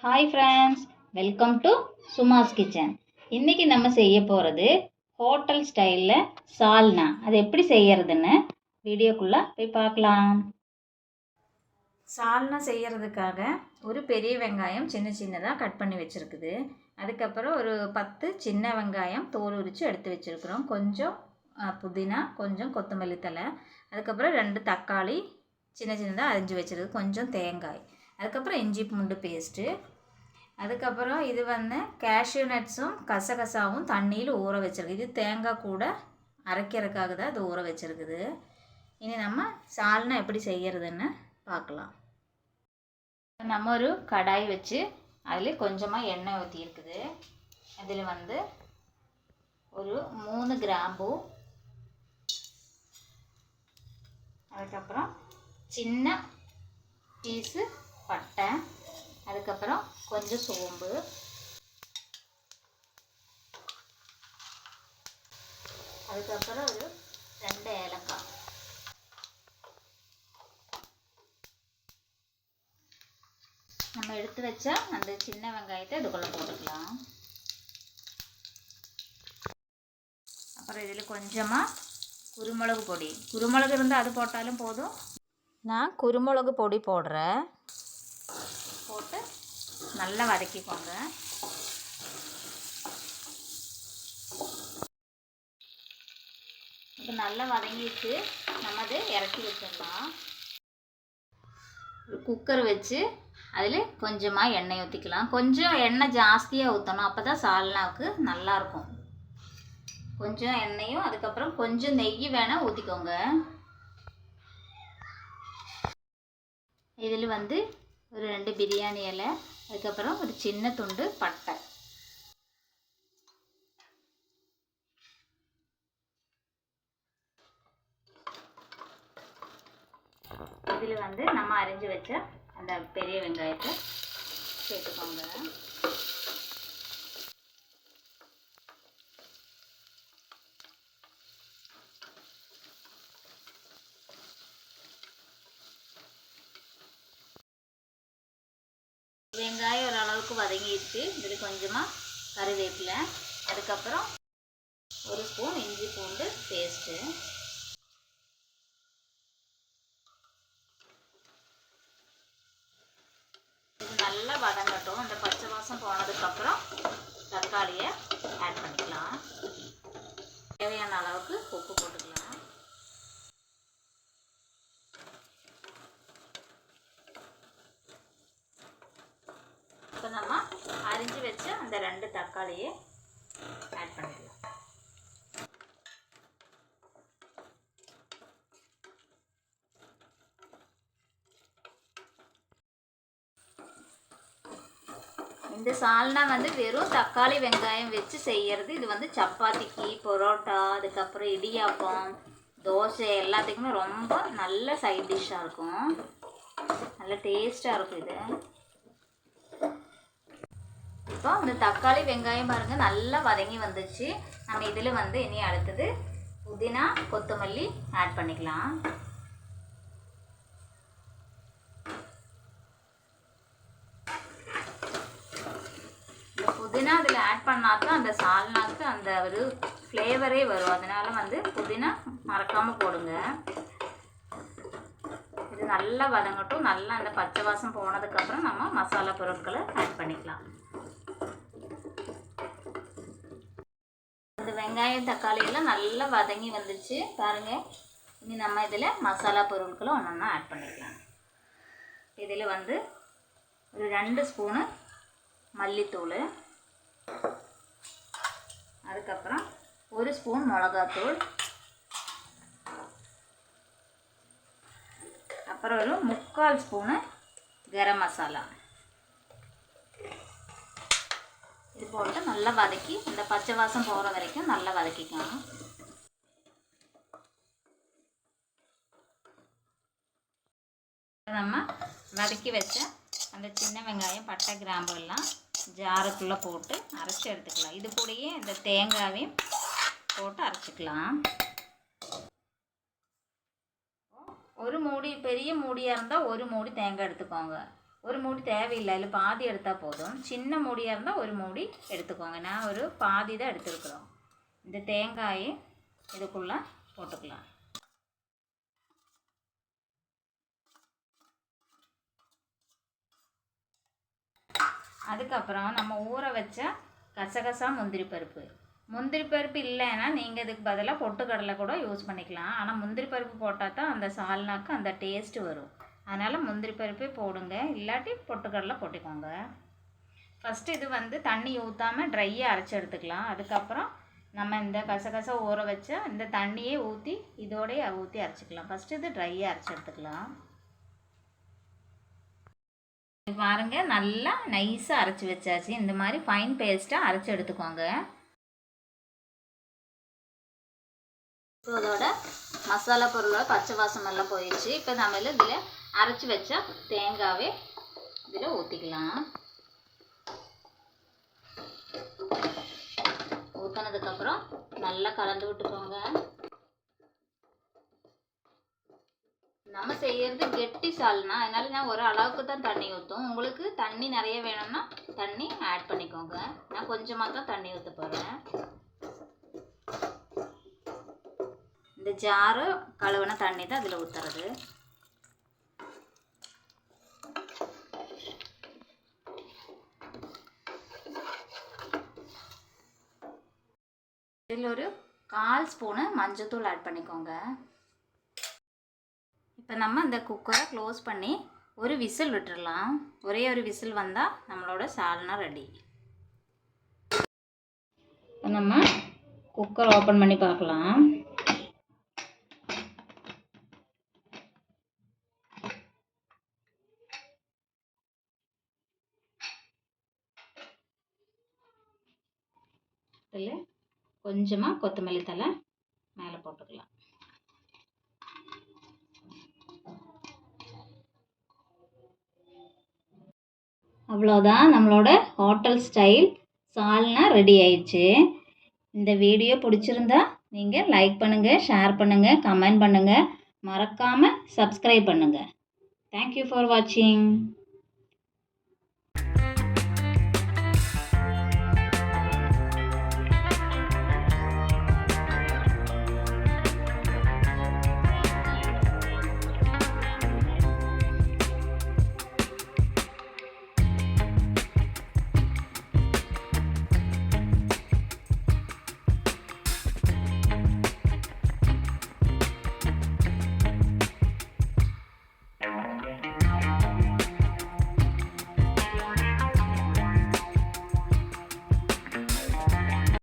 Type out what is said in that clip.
Hi friends, welcome to Suma's kitchen. இன்றைக்கி நம்ம செய்ய போகிறது ஹோட்டல் ஸ்டைலில் சால்னா. அது எப்படி செய்யறதுன்னு வீடியோக்குள்ளே போய் பார்க்கலாம். சால்னா செய்கிறதுக்காக ஒரு பெரிய வெங்காயம் சின்னதாக கட் பண்ணி வச்சுருக்குது. அதுக்கப்புறம் ஒரு 10 சின்ன வெங்காயம் தோல் உரித்து எடுத்து வச்சுருக்குறோம். கொஞ்சம் புதினா, கொஞ்சம் கொத்தமல்லி தழை, அதுக்கப்புறம் 2 தக்காளி சின்னதாக அரிஞ்சு வச்சுருக்கு, கொஞ்சம் தேங்காய், அதுக்கப்புறம் இஞ்சி பூண்டு பேஸ்ட்டு, அதுக்கப்புறம் இது கேஷ்யூ நட்ஸும் கசகசாவும் தண்ணியில் ஊற வச்சுருக்கு. இது தேங்காய் கூட அரைக்கிறதுக்காக தான் இது ஊற வச்சுருக்குது. இனி நம்ம சால்னா எப்படி செய்கிறதுன்னு பார்க்கலாம். நம்ம ஒரு கடாய் வச்சு அதில் கொஞ்சமாக எண்ணெய் ஊற்றியிருக்குது. அதில் ஒரு 3 கிராம்பு, அதுக்கப்புறம் சின்ன பீஸு பட்டை, அதுக்கப்புறம் கொஞ்சம் சோம்பு, அதுக்கப்புறம் ஒரு 2 ஏலக்காய், நம்ம எடுத்து வச்ச அந்த சின்ன வெங்காயத்தை இதுக்குள்ளே போட்டுக்கலாம். அப்புறம் இதில் கொஞ்சமாக குருமிளகு பொடி, குருமிளகு இருந்தால் அது போட்டாலும் போதும். நான் குருமிளகு பொடி போடுறேன். போட்டு நல்லா வதக்கிக்கோங்க. இப்போ நல்லா வதங்கிட்டு நம்ம அதை இறக்கி வச்சிடலாம். ஒரு குக்கர் வச்சு அதில் கொஞ்சமாக எண்ணெய் ஊற்றிக்கலாம். கொஞ்சம் எண்ணெய் ஜாஸ்தியாக ஊற்றணும், அப்போ தான் சால்னாவுக்கு நல்லாயிருக்கும். கொஞ்சம் எண்ணெயும் அதுக்கப்புறம் கொஞ்சம் நெய் வேணால் ஊற்றிக்கோங்க. இதில் ஒரு 2 பிரியாணி இலை, அதுக்கப்புறம் ஒரு சின்ன துண்டு பட்டை, இதில் நம்ம அரிஞ்சு வச்ச அந்த பெரிய வெங்காயத்தை சேர்த்துக்கோங்க. வெங்காயம் ஓரளவுக்கு வதங்கிடுச்சு. இதில் கொஞ்சமாக கருவேப்பிலை, அதுக்கப்புறம் ஒரு ஸ்பூன் இஞ்சி பூண்டு பேஸ்ட்டு, இது நல்லா வதங்கட்டும். அந்த பச்சை வாசம் போனதுக்கப்புறம் தக்காளியை ஆட் பண்ணிக்கலாம். தேவையான அளவுக்கு உப்பு போட்டுக்கலாம். இப்போ நம்ம அரிஞ்சு வச்சு அந்த 2 தக்காளியை ஆட் பண்ணிக்கலாம். இந்த சால்னா வெறும் தக்காளி வெங்காயம் வச்சு செய்கிறது. இது சப்பாத்திக்கு, பரோட்டா, அதுக்கப்புறம் இடியாப்பம், தோசை எல்லாத்துக்குமே ரொம்ப நல்ல சைட் டிஷ்ஷாக இருக்கும். நல்ல டேஸ்ட்டாக இருக்கும் இது. இப்போ இந்த தக்காளி வெங்காயம் பாருங்கள் நல்லா வதங்கி வந்துச்சு. நம்ம இதில் இனி அடுத்தது புதினா, கொத்தமல்லி ஆட் பண்ணிக்கலாம். புதினா அதில் ஆட் பண்ணாதான் அந்த சால்னாக்கு அந்த ஒரு ஃப்ளேவரே வரும். அதனால் புதினா மறக்காமல் போடுங்க. இது நல்லா வதங்கட்டும். நல்லா அந்த பச்சை வாசம் போனதுக்கப்புறம் நம்ம மசாலா பொருட்களை ஆட் பண்ணிக்கலாம். அந்த வெங்காயம் தக்காளி எல்லாம் நல்லா வதங்கி வந்துச்சு பாருங்கள். இனி நம்ம இதில் மசாலா பொருட்களை ஒன்றா ஆட் பண்ணிக்கலாம். இதில் ஒரு 2 ஸ்பூனு மல்லித்தூள், அதுக்கப்புறம் 1 ஸ்பூன் மிளகாத்தூள், அப்புறம் ஒரு 3/4 ஸ்பூனு கரம் மசாலா. இது போட்டு நல்லா வதக்கி இந்த பச்சை வாசம் போகிற வரைக்கும் நல்லா வதக்கிக்கலாம். நம்ம வதக்கி வச்ச அந்த சின்ன வெங்காயம், பட்டை, கிராம்பு எல்லாம் ஜாருக்குள்ளே போட்டு அரைச்சி எடுத்துக்கலாம். இது கூடயே இந்த தேங்காயையும் போட்டு அரைச்சிக்கலாம். ஒரு மூடி பெரிய மூடியாக இருந்தால் ஒரு மூடி தேங்காய் எடுத்துக்கோங்க. ஒரு மூடி தேவையில்லை, இல்லை பாதி எடுத்தால் போதும். சின்ன மூடியாக இருந்தால் ஒரு மூடி எடுத்துக்கோங்க. நான் ஒரு பாதி தான் எடுத்துருக்குறோம். இந்த தேங்காயை இதுக்குள்ளே போட்டுக்கலாம். அதுக்கப்புறம் நம்ம ஊற வச்ச கசகசா முந்திரி பருப்பு இல்லைன்னா நீங்கள் இதுக்கு பதிலாக பொட்டுக்கடலை கூட யூஸ் பண்ணிக்கலாம். ஆனால் முந்திரி பருப்பு போட்டால் தான் அந்த சால்னாக்கு அந்த டேஸ்ட்டு வரும். அதனால் முந்திரி பருப்பே போடுங்க, இல்லாட்டி பொட்டுக்கடலை போட்டுக்கோங்க. ஃபஸ்ட்டு இது வந்து தண்ணி ஊற்றாமல் ட்ரையாக அரைச்சி எடுத்துக்கலாம். அதுக்கப்புறம் நம்ம இந்த கசகசா ஊற வச்ச இந்த தண்ணியே ஊற்றி இதோடய ஊற்றி அரைச்சிக்கலாம். ஃபஸ்ட்டு இது ட்ரையாக அரைச்சி எடுத்துக்கலாம். பாருங்க, நல்லா நைஸாக அரைச்சி வச்சாச்சு. இந்த மாதிரி ஃபைன் பேஸ்ட்டாக அரைச்சி எடுத்துக்கோங்க. இப்போ அதோட மசாலா பொருளோட பச்சை வாசம் எல்லாம் போயிடுச்சு. இப்போ நம்ம இதில் அரைச்சி வச்ச தேங்காவே இதில் ஊற்றிக்கலாம். ஊற்றினதுக்கப்புறம் நல்லா கலந்து விட்டுக்கோங்க. நம்ம செய்கிறது கெட்டி சால்னா, அதனால நான் ஒரு அளவுக்கு தான் தண்ணி ஊற்றும். உங்களுக்கு தண்ணி நிறைய வேணும்னா தண்ணி ஆட் பண்ணிக்கோங்க. நான் கொஞ்சமாக தான் தண்ணி ஊற்ற போகிறேன். இந்த ஜாரு கழுவின தண்ணி தான் அதில் ஊற்றுறது. இதில் ஒரு 1/4 ஸ்பூனு மஞ்சத்தூள் ஆட் பண்ணிக்கோங்க. இப்போ நம்ம இந்த குக்கரை க்ளோஸ் பண்ணி ஒரு விசில் விட்டுடலாம். ஒரே ஒரு விசில் வந்தால் நம்மளோட சால்னா ரெடி. இப்போ நம்ம குக்கர் ஓப்பன் பண்ணி பார்க்கலாம். இதில் கொஞ்சமாக கொத்தமல்லி தழை மேலே போட்டுக்கலாம். அவ்வளோதான், நம்மளோட ஹோட்டல் ஸ்டைல் சால்னா ரெடி ஆயிடுச்சு. இந்த வீடியோ பிடிச்சிருந்தா நீங்கள் லைக் பண்ணுங்கள், ஷேர் பண்ணுங்கள், கமெண்ட் பண்ணுங்கள், மறக்காமல் சப்ஸ்கிரைப் பண்ணுங்கள். தேங்க்யூ ஃபார் வாட்சிங்.